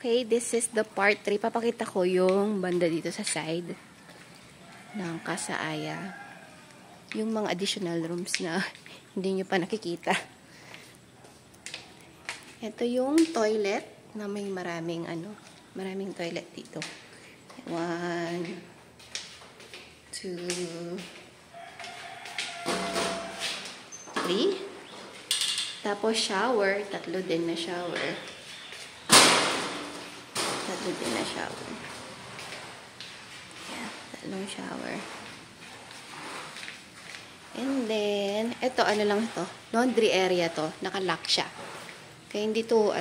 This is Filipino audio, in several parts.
Okay, this is the part 3. Papakita ko yung banda dito sa side ng Casa Aya. Yung mga additional rooms na hindi nyo pa nakikita. Ito yung toilet na may maraming toilet dito. 1, 2, 3. Tapos shower, 3 din na shower. Yan, 3 shower. And then, ito, lang ito? Laundry area to. Naka-lock siya. Kaya hindi to,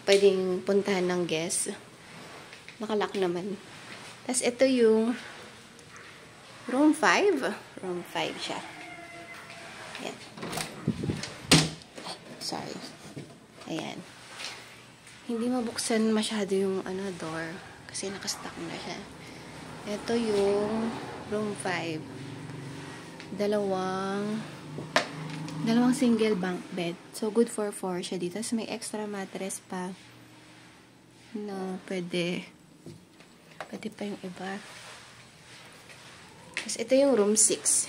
pwedeng puntahan ng guest. Naka-lock naman. Tapos, ito yung room 5. Room 5 siya. Ayan. Sorry. Ayan. Hindi mabuksan masyado yung door kasi nakastock na siya. Ito yung room 5. Dalawang single bunk bed. So good for 4 siya dito. Tapos may extra mattress pa na pwede pa yung iba. Tapos ito yung room 6.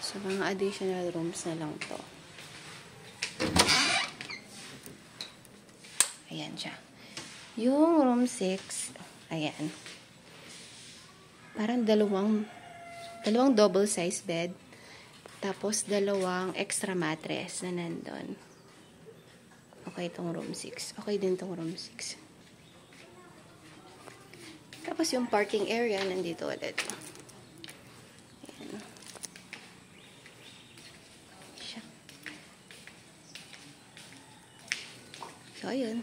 So mga additional rooms na lang to. Ayan siya. Yung room 6, ayan. Parang dalawang double size bed. Tapos dalawang extra mattress na nandun. Okay itong room 6. Okay din itong room 6. Tapos yung parking area nandito ulit. Ayan. Siya. So, ayun.